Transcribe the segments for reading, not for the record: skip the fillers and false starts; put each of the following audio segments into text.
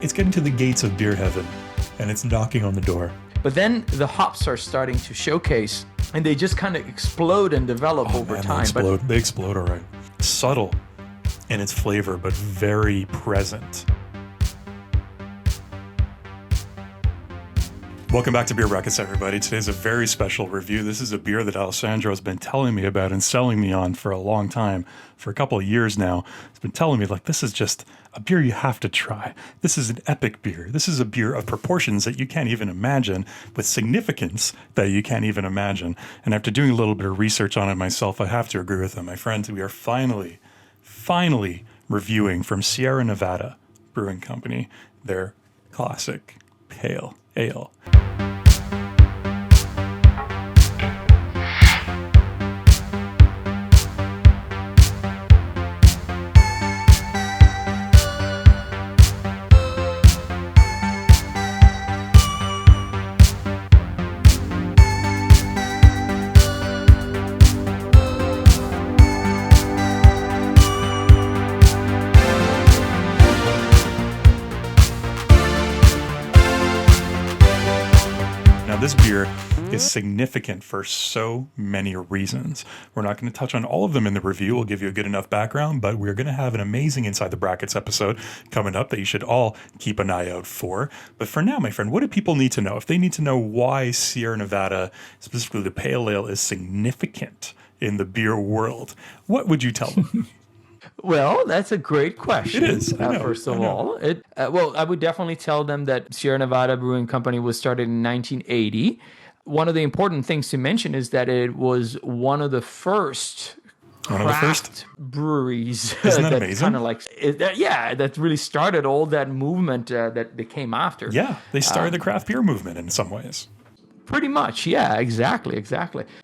It's getting to the gates of beer heaven, and it's knocking on the door. But then the hops are starting to showcase, and they just kind of explode and develop over time. They explode, all right. Subtle in its flavor, but very present. Welcome back to Beer Brackets, everybody. Today's a very special review. This is a beer that Alessandro has been telling me about and selling me on for a long time, for a couple of years now. He's been telling me, like, this is just a beer you have to try. This is an epic beer. This is a beer of proportions that you can't even imagine, with significance that you can't even imagine. And after doing a little bit of research on it myself, I have to agree with him. My friends, we are finally reviewing from Sierra Nevada Brewing Company, their classic pale ale. This beer is significant for so many reasons. We're not going to touch on all of them in the review. We'll give you a good enough background, but we're going to have an amazing Inside the Brackets episode coming up that you should all keep an eye out for. But for now, my friend, what do people need to know? If they need to know why Sierra Nevada, specifically the pale ale, is significant in the beer world, what would you tell them? Well, that's a great question. It is. First of all, I would definitely tell them that Sierra Nevada Brewing Company was started in 1980. One of the important things to mention is that it was one of the first craft breweries. Isn't that amazing? That really started all that movement that came after. Yeah, they started the craft beer movement in some ways. Pretty much, yeah, exactly.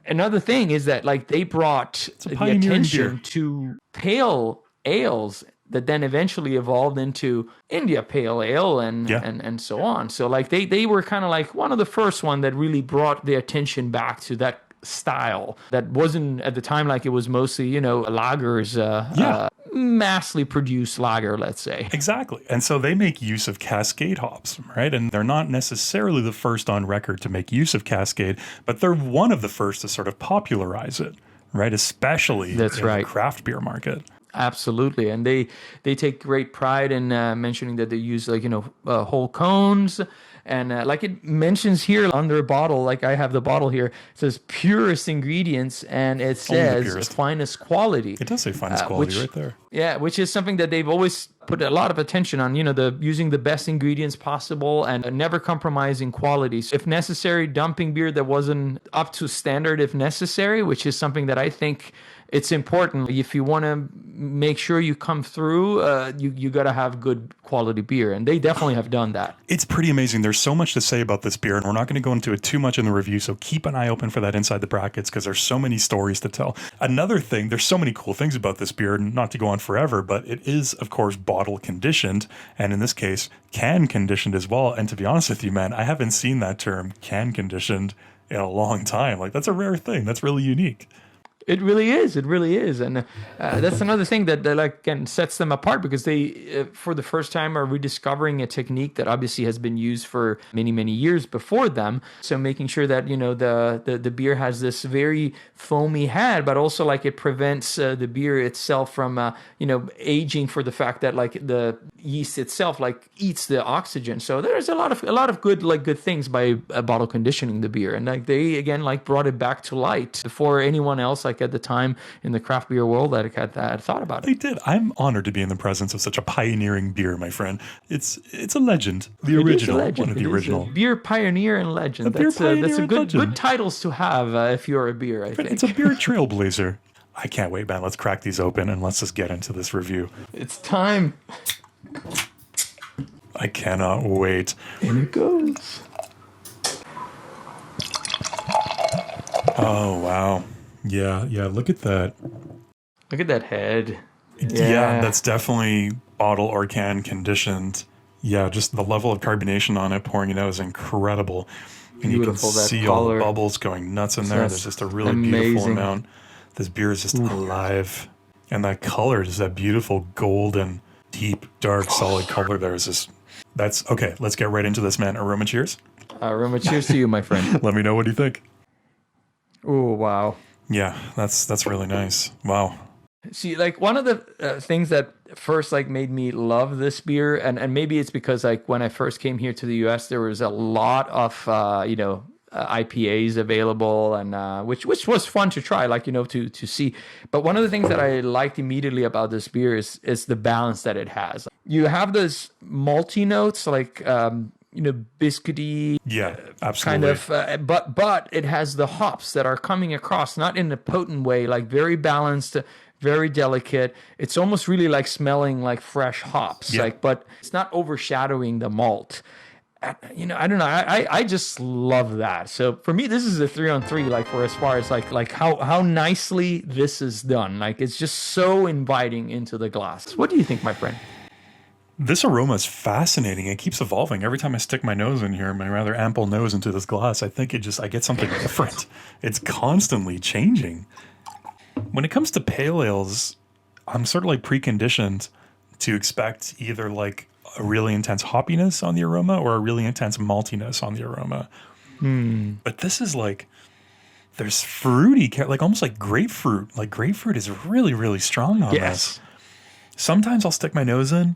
Another thing is that, like, they brought the attention to pale ales that then eventually evolved into India Pale Ale and so on. So, like, they were kind of like one of the first one that really brought the attention back to that style that wasn't at the time, like, it was mostly, lagers, massively produced lager, let's say. Exactly. And so they make use of Cascade hops, right? And they're not necessarily the first on record to make use of Cascade, but they're one of the first to sort of popularize it, right? Especially in the craft beer market. Absolutely. And they take great pride in mentioning that they use, like, whole cones. And like it mentions here on their bottle, like I have the bottle here, it says purest ingredients, and it says finest quality. It does say finest quality right there. Yeah, which is something that they've always put a lot of attention on, using the best ingredients possible and never compromising quality. So if necessary, dumping beer that wasn't up to standard if necessary, which is something that I think it's important. If you want to make sure you come through, you got to have good quality beer. And they definitely have done that. It's pretty amazing. There's so much to say about this beer, and we're not going to go into it too much in the review. So keep an eye open for that Inside the Brackets, because there's so many stories to tell. Another thing, there's so many cool things about this beer, not to go on forever, but it is, of course, bottle conditioned. And in this case, can conditioned as well. And to be honest with you, man, I haven't seen that term can conditioned in a long time. Like, that's a rare thing. That's really unique. It really is. And that's another thing that again sets them apart, because they, for the first time, are rediscovering a technique that obviously has been used for many, many years before them. So making sure that, the beer has this very foamy head, but also, like, it prevents the beer itself from, aging, for the fact that, like, the yeast itself, like, eats the oxygen. So there's a lot of good things by bottle conditioning the beer. And, like, they, again, like, brought it back to light before anyone else, like, at the time in the craft beer world that had thought about it. They did. I'm honored to be in the presence of such a pioneering beer, my friend. It's a legend. The original, one of the original. Beer pioneer and legend. That's a good titles to have if you're a beer, I think. It's a beer trailblazer. I can't wait, man. Let's crack these open and let's just get into this review. It's time. I cannot wait. In it goes. Oh, wow. Yeah, look at that. Look at that head. Yeah, that's definitely bottle or can conditioned. Yeah, just the level of carbonation on it, pouring it out, is incredible. And you can see all the bubbles going nuts in there. There's just a really beautiful amount. This beer is just alive. And that color, just that beautiful golden, deep, dark, solid color there is just That's okay. Let's get right into this, man. Aroma, cheers. Aroma, cheers to you, my friend. Let me know what you think. Oh, wow. Yeah, that's really nice. Wow. See, like one of the things that first like made me love this beer, and maybe it's because like when I first came here to the U.S., there was a lot of IPAs available, and which was fun to try, like to see. But one of the things that I liked immediately about this beer is the balance that it has. You have those malty notes, like biscuity, Yeah, absolutely. kind of, but it has the hops that are coming across, not in a potent way, like very balanced, very delicate. It's almost really like smelling like fresh hops, Yeah. but it's not overshadowing the malt. I don't know. I just love that. So for me, this is a 3-on-3. Like for as far as like how nicely this is done. Like it's just so inviting into the glass. What do you think, my friend? This aroma is fascinating. It keeps evolving. Every time I stick my nose in here, my rather ample nose into this glass, I think I get something different. It's constantly changing. When it comes to pale ales, I'm sort of like preconditioned to expect either like a really intense hoppiness on the aroma or a really intense maltiness on the aroma. But this is like, there's fruity, like almost like grapefruit. Like grapefruit is really, really strong on this. Sometimes I'll stick my nose in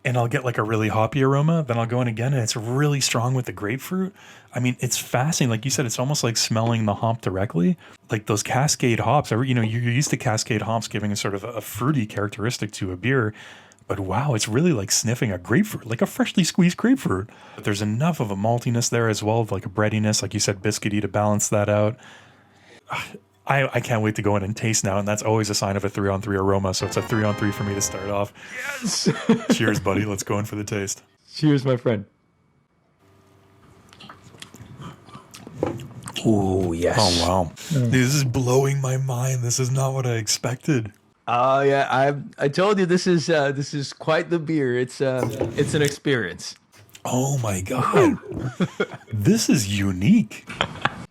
and I'll get like a really hoppy aroma. Then I'll go in again and it's really strong with the grapefruit. I mean, it's fascinating. Like you said, it's almost like smelling the hop directly. Like those Cascade hops, you're used to Cascade hops giving a sort of a fruity characteristic to a beer. But wow, it's really like sniffing a grapefruit, like a freshly squeezed grapefruit. But there's enough of a maltiness there as well, of like a breadiness, like you said, biscuity to balance that out. I can't wait to go in and taste now, and that's always a sign of a 3-on-3 aroma. So it's a 3-on-3 for me to start off. Yes. Cheers, buddy. Let's go in for the taste. Cheers, my friend. Oh, yes. Oh, wow. Dude, this is blowing my mind. This is not what I expected. Oh yeah, I told you this is quite the beer. It's an experience. Oh my God. This is unique.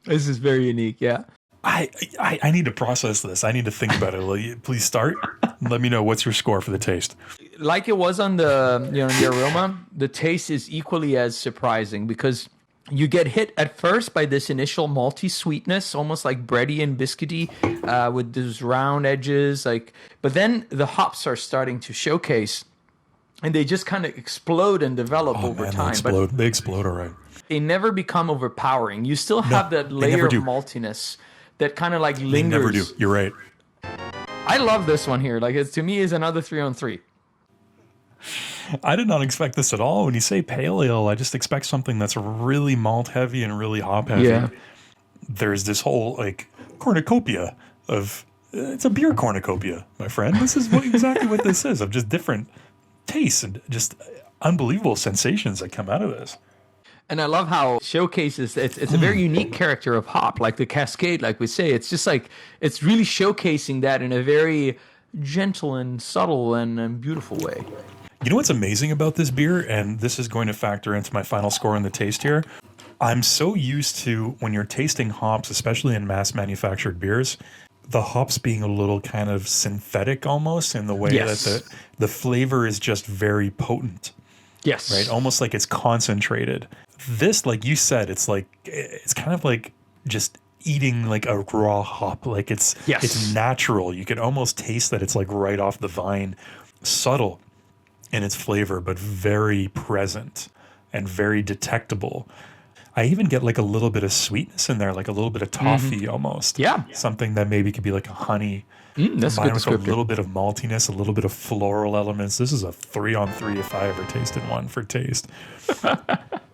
This is very unique, yeah. I need to process this. I need to think about it. Will you please start? Let me know what's your score for the taste. Like it was on the aroma, the taste is equally as surprising because you get hit at first by this initial malty sweetness, almost like bready and biscuity, with those round edges. But then the hops are starting to showcase, and they just kind of explode and develop over time. They explode, all right. They never become overpowering. You still have that layer of maltiness that kind of like lingers. They never do. You're right. I love this one here. Like to me is another 3-on-3. I did not expect this at all. When you say pale ale, I just expect something that's really malt heavy and really hop heavy. Yeah. There's this whole like cornucopia of it's a beer cornucopia, my friend. This is exactly what this is, of just different tastes and just unbelievable sensations that come out of this. And I love how it showcases it's a very unique character of hop, like the Cascade, like we say. It's just like it's really showcasing that in a very gentle and subtle and beautiful way. You know what's amazing about this beer, and this is going to factor into my final score in the taste here? I'm so used to when you're tasting hops, especially in mass manufactured beers, the hops being a little kind of synthetic almost in the way that the flavor is just very potent. Yes. Right? Almost like it's concentrated. This, like you said, it's kind of like just eating like a raw hop. Like it's natural. You can almost taste that it's like right off the vine. Subtle in its flavor, but very present and very detectable. I even get like a little bit of sweetness in there, like a little bit of toffee almost. Yeah. Something that maybe could be like a honey. That's a good with a little bit of maltiness, a little bit of floral elements. This is a 3-on-3 if I ever tasted one for taste.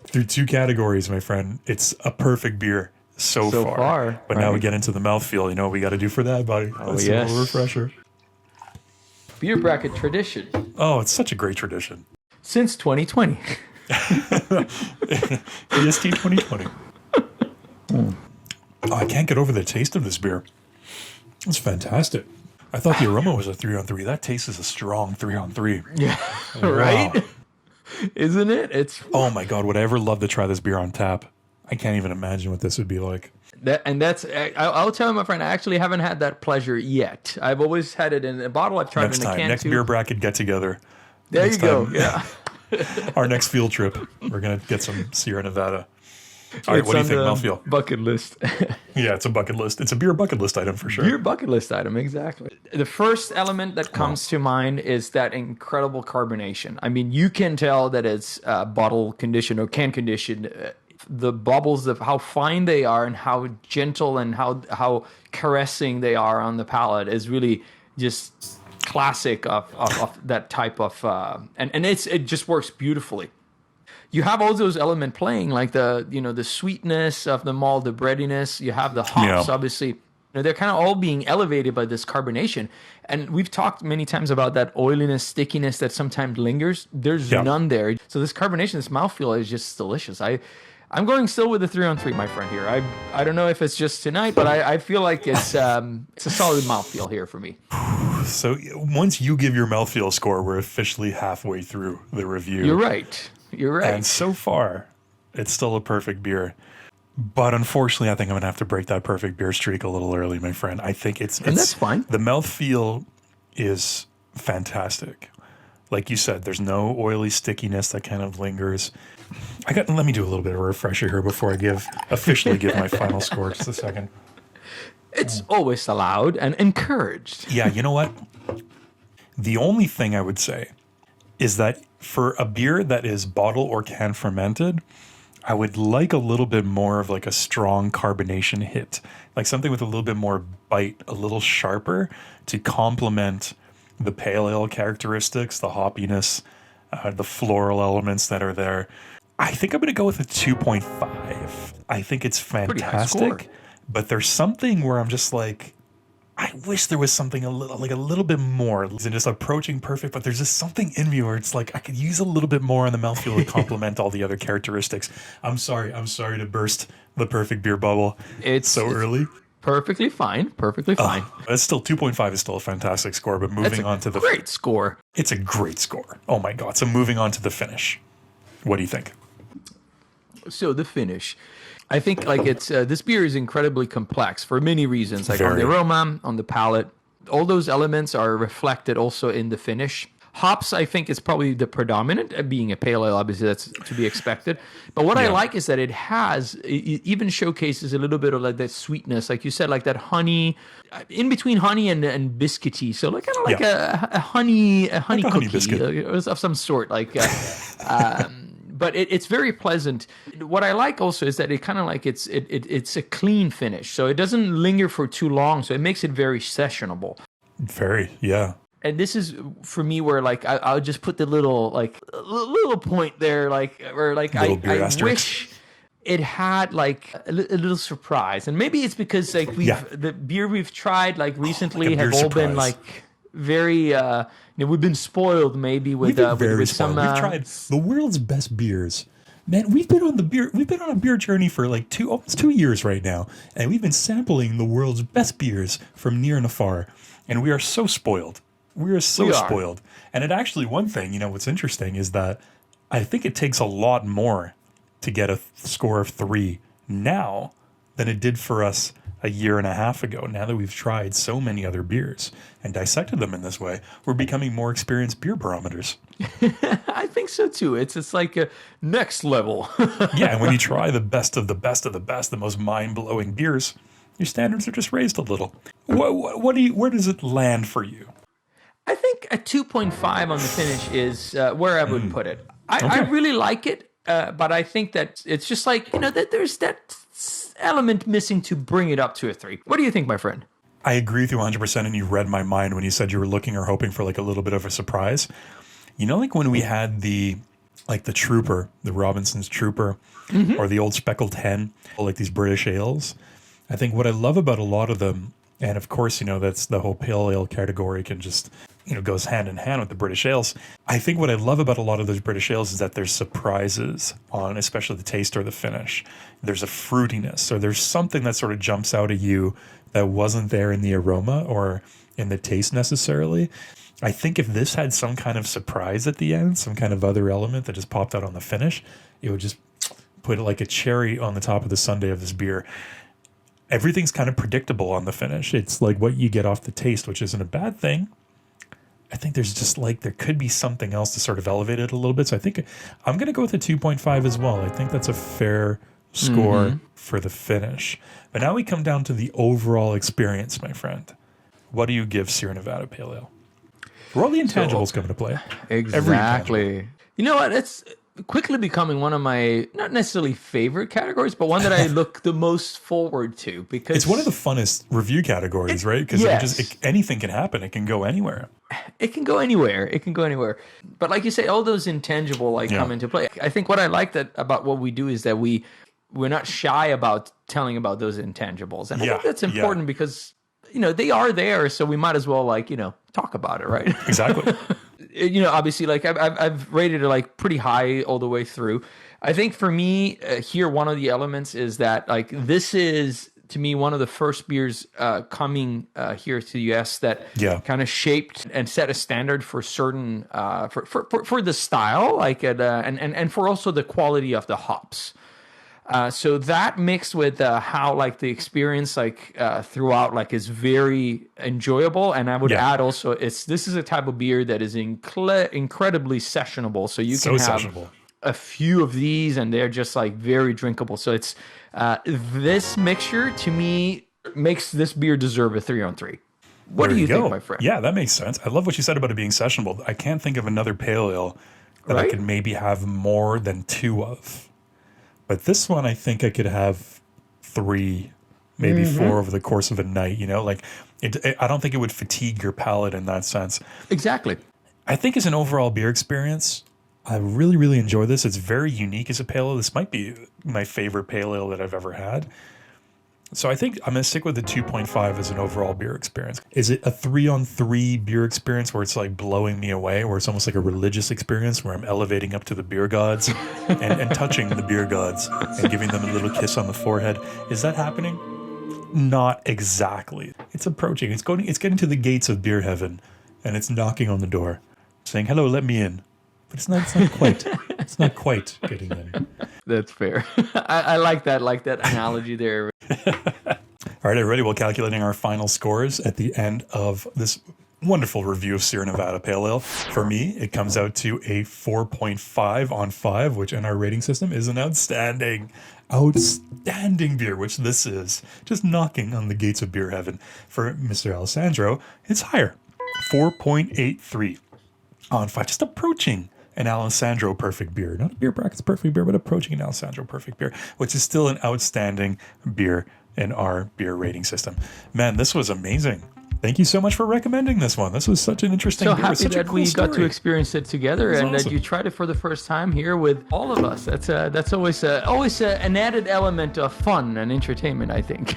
Through 2 categories, my friend. It's a perfect beer so far. But now we get into the mouthfeel. You know what we got to do for that, buddy? That's a little refresher. Beer bracket tradition. Oh, it's such a great tradition. Since 2020. EST 2020. Oh, I can't get over the taste of this beer. It's fantastic. I thought the aroma was a 3-on-3. That taste is a strong 3-on-3. Yeah, right? Isn't it? Oh my God, would I ever love to try this beer on tap? I can't even imagine what this would be like. I'll tell you, my friend, I actually haven't had that pleasure yet. I've always had it in a bottle. I've tried it in a can next too. beer bracket get together. There you go. Yeah. Our next field trip, we're going to get some Sierra Nevada. All right, It's what do you on think, the mouthfeel? bucket list. Yeah, it's a bucket list. It's a beer bucket list item for sure. Your bucket list item, exactly. The first element that comes to mind is that incredible carbonation. I mean, you can tell that it's bottle conditioned or can conditioned. The bubbles of how fine they are and how gentle and how caressing they are on the palate is really just classic of that type of and it just works beautifully. You have all those elements playing, like the sweetness of the malt, the breadiness. You have the hops, Yeah. obviously. They're kind of all being elevated by this carbonation. And we've talked many times about that oiliness, stickiness that sometimes lingers. There's Yeah. none there. So this carbonation, this mouthfeel is just delicious. I'm going still with the 3-on-3, my friend here. I don't know if it's just tonight, but I feel like it's a solid mouthfeel here for me. So once you give your mouthfeel score, we're officially halfway through the review. You're right. You're right. And so far, it's still a perfect beer. But unfortunately, I think I'm going to have to break that perfect beer streak a little early, my friend. I think it's And that's fine. The mouthfeel is fantastic. Like you said, there's no oily stickiness that kind of lingers. Let me do a little bit of a refresher here before I officially give my final score. Just a second. It's always allowed and encouraged. Yeah, you know what? The only thing I would say is that for a beer that is bottle or can fermented, I would like a little bit more of like a strong carbonation hit, like something with a little bit more bite, a little sharper to complement the pale ale characteristics, the hoppiness, the floral elements that are there. I think I'm going to go with a 2.5. I think it's Pretty high score. fantastic, but there's something where I'm just like, I wish there was something a little bit more than just approaching perfect, but there's just something in me where it's like I could use a little bit more on the mouthfeel to complement all the other characteristics. I'm sorry to burst the perfect beer bubble. It's so early. Perfectly fine. Perfectly fine. It's still 2.5 is still a fantastic score, but moving on to the great score. It's a great score. Oh my god. So moving on to the finish. What do you think? So the finish. I think like it's this beer is incredibly complex for many reasons, like on the Very. aroma, on the palate. All those elements are reflected also in the finish. Hops, I think, is probably the predominant, being a pale ale, obviously that's to be expected. But what I Yeah. like is that it even showcases a little bit of like that sweetness, like you said, like that honey, in between honey and biscuity. So like kind of like a honey Like a honey cookie biscuit. of some sort, like. But it's very pleasant. What I like also is that it kind of like it's a clean finish, so it doesn't linger for too long, so it makes it very sessionable. Very, yeah. And this is for me where like I'll just put the little like little point there, like where like Little beer I asterisk. wish it had like a little surprise, and maybe it's because like the beer we've tried like recently like a beer have all been surprise. like very we've been spoiled maybe with We've been very with spoiled. some We've tried the world's best beers. Man, we've been on a beer journey for like almost 2 years right now, and we've been sampling the world's best beers from near and afar, and we are so spoiled. We are so We are. spoiled. And it actually, one thing, what's interesting is that I think it takes a lot more to get a score of 3 now than it did for us a year and a half ago. Now that we've tried so many other beers and dissected them in this way, we're becoming more experienced beer barometers. I think so too. It's like a next level. Yeah, and when you try the best of the best of the best, the most mind-blowing beers, your standards are just raised a little. Where does it land for you? I think a 2.5 on the finish is where I would put it. I Okay. really like it, but I think that it's just like, that there's that element missing to bring it up to a 3. What do you think, my friend? I agree with you 100%, and you read my mind when you said you were looking or hoping for like a little bit of a surprise. Like when we had the Trooper, the Robinson's Trooper, or the Old Speckled Hen, like these British ales. I think what I love about a lot of them, and of course, that's the whole pale ale category can just, goes hand in hand with the British ales. I think what I love about a lot of those British ales is that there's surprises on, especially the taste or the finish. There's a fruitiness, or there's something that sort of jumps out at you that wasn't there in the aroma or in the taste necessarily. I think if this had some kind of surprise at the end, some kind of other element that just popped out on the finish, it would just put it like a cherry on the top of the sundae of this beer. Everything's kind of predictable on the finish. It's like what you get off the taste, which isn't a bad thing. I think there's just like, there could be something else to sort of elevate it a little bit. So I think I'm going to go with a 2.5 as well. I think that's a fair score for the finish. But now we come down to the overall experience, my friend. What do you give Sierra Nevada Pale Ale? Where all the intangibles come into play. Exactly. You know what? It's quickly becoming one of my, not necessarily favorite categories, but one that I look the most forward to, because It's one of the funnest review categories, right? Because anything can happen. It can go anywhere. It can go anywhere. It can go anywhere. But like you say, all those intangible come into play. I think what I like about what we do is that we're not shy about telling about those intangibles. And I think that's important because, they are there. So we might as well talk about it, right? Exactly. Obviously, like I've rated it like pretty high all the way through. I think for me here, one of the elements is that like this is to me one of the first beers coming here to the US that kind of shaped and set a standard for certain for the style, like and for also the quality of the hops. So that mixed with how like the experience throughout is very enjoyable, and I would add also this is a type of beer that is incredibly sessionable. So you can have a few of these, and they're just like very drinkable. So it's this mixture to me makes this beer deserve a 3 on 3. What do you think, my friend? Yeah, that makes sense. I love what you said about it being sessionable. I can't think of another pale ale that I could maybe have more than 2 of. But this one, I think I could have 3, maybe 4 over the course of a night. I don't think it would fatigue your palate in that sense. Exactly. I think as an overall beer experience, I really, really enjoy this. It's very unique as a pale ale. This might be my favorite pale ale that I've ever had. So I think I'm going to stick with the 2.5 as an overall beer experience. Is it a 3 on 3 beer experience where it's like blowing me away, where it's almost like a religious experience where I'm elevating up to the beer gods and touching the beer gods and giving them a little kiss on the forehead? Is that happening? Not exactly. It's approaching. It's getting to the gates of beer heaven, and it's knocking on the door, saying, "Hello, let me in." But it's not quite. It's not quite getting in. That's fair. I like that analogy there. All right, everybody. Well, calculating our final scores at the end of this wonderful review of Sierra Nevada Pale Ale. For me, it comes out to a 4.5 on 5, which in our rating system is an outstanding beer, which this is. Just knocking on the gates of beer heaven. For Mr. Alessandro, it's higher. 4.83 on 5. Just approaching an Alessandro perfect beer. Not a beer brackets perfect beer, but approaching an Alessandro perfect beer, which is still an outstanding beer in our beer rating system. Man, this was amazing. Thank you so much for recommending this one. This was such an interesting beer. So happy such that cool we story. got to experience it together, and awesome. that you tried it for the first time here with all of us. That's always an added element of fun and entertainment, I think.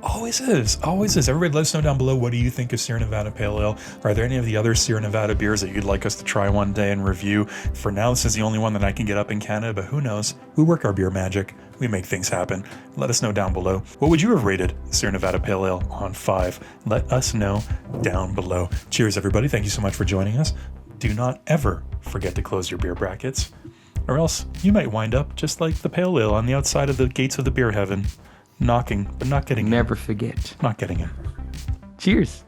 Always is. Everybody let us know down below, what do you think of Sierra Nevada Pale Ale? Are there any of the other Sierra Nevada beers that you'd like us to try one day and review? For now, this is the only one that I can get up in Canada, but who knows? We work our beer magic. We make things happen. Let us know down below. What would you have rated Sierra Nevada Pale Ale on 5? Let us know down below. Cheers, everybody. Thank you so much for joining us. Do not ever forget to close your beer brackets, or else you might wind up just like the Pale Ale on the outside of the gates of the beer heaven, knocking, but not getting in. Never forget. Not getting in. Cheers.